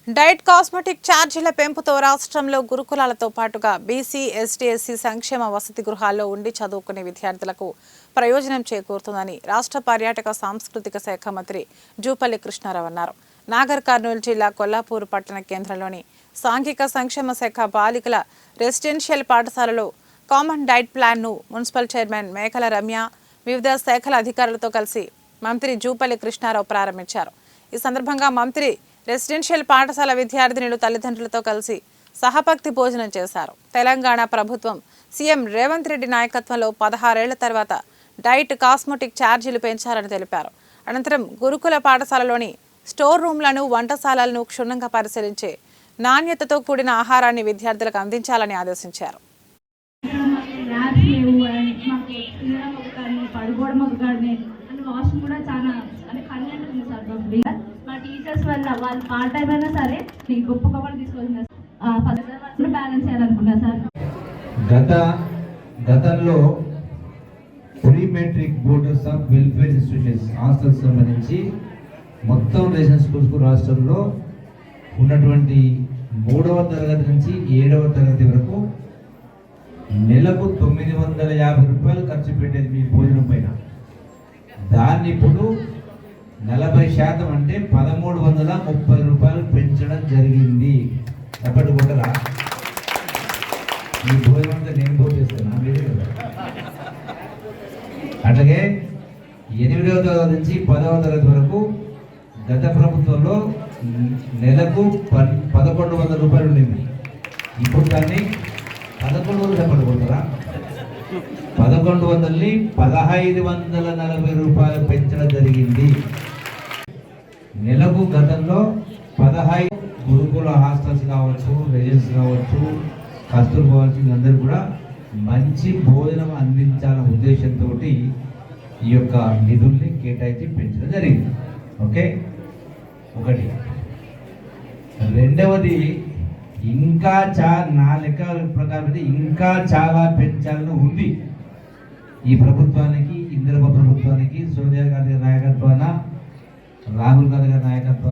Diet cosmetic ఛార్జీల పెంపుతో రాష్ట్రంలో గురుకులాలతో పాటుగా బీసీ, ఎస్టీ, ఎస్సీ సంక్షేమ వసతి గృహాల్లో ఉండి చదువుకునే విద్యార్థులకు ప్రయోజనం చేకూరుతుందని రాష్ట్ర పర్యాటక సాంస్కృతిక శాఖ మంత్రి జూపల్లి కృష్ణారావు అన్నారు. నాగర్ కర్నూలు జిల్లా కొల్లాపూర్ పట్టణ కేంద్రంలోని సాంఘిక సంక్షేమ శాఖ బాలికల రెసిడెన్షియల్ పాఠశాలలో కామన్ డైట్ ప్లాన్ను మున్సిపల్ చైర్మన్ మేకల రమ్య వివిధ శాఖల అధికారులతో కలిసి మంత్రి జూపల్లి కృష్ణారావు ప్రారంభించారు. ఈ సందర్భంగా మంత్రి రెసిడెన్షియల్ పాఠశాల విద్యార్థినులు తల్లిదండ్రులతో కలిసి సహపక్తి భోజనం చేశారు. తెలంగాణ ప్రభుత్వం సీఎం రేవంత్ రెడ్డి నాయకత్వంలో 16 ఏళ్ల తర్వాత డైట్ కాస్మెటిక్ ఛార్జీలు పెంచారని తెలిపారు. అనంతరం గురుకుల పాఠశాలలోని స్టోర్ రూమ్లను, వంటశాలలను క్షుణ్ణంగా పరిశీలించి నాణ్యతతో కూడిన ఆహారాన్ని విద్యార్థులకు అందించాలని ఆదేశించారు. మా టీచర్స్ వల్ల వాళ్ళు పార్ట్ టైం అయినా సరే నీకు గొప్ప గొప్పలు తీసుకోవాల్సిన బ్యాలెన్స్ చేయాలనుకున్నా సార్. గతంలో pre matric borders of welfare institutions hostels సంబంధించి మొత్తం రేషన్ స్కూల్స్ రాష్ట్రంలో ఉన్నటువంటి 3వ తరగతి నుంచి 7వ తరగతి వరకు నెలకు 950 రూపాయలు ఖర్చు పెట్టేది మీ భోజనం పైన. దాన్ని ఇప్పుడు 40% అంటే 1330 రూపాయలు పెంచడం జరిగింది. ఎప్పటి కొట్టరా మీ భోజనం అంతా నేను భోజనం చేస్తున్నా మీరే కదా. అట్లాగే 8వ తరగతి నుంచి 10వ తరగతి వరకు గత ప్రభుత్వంలో నెలకు 1100 రూపాయలు ఉండింది. ఇప్పుడు దాన్ని 1100 ఎప్పటి కొట్టరా 1100ని 1540 రూపాయలు పెంచడం జరిగింది. నెలకు గతంలో 15 గురుకుల హాస్టల్స్ కావచ్చు, రెసిడెన్స్ కావచ్చు, కస్తూర్బా అందరూ కూడా మంచి భోజనం అందించాలనే ఉద్దేశంతో ఈ యొక్క నిధుల్ని కేటాయించి పెంచడం జరిగింది. ఓకే, ఒకటి. రెండవది, ఇంకా నా లెక్క ప్రకారం ఇంకా చాలా పెంచాలని ఉంది ఈ ప్రభుత్వానికి, ఇందిరమ్మ ప్రభుత్వానికి, సోనియా గాంధీ నాయకత్వాన, రాహుల్ గాంధీ గారి నాయకత్వాన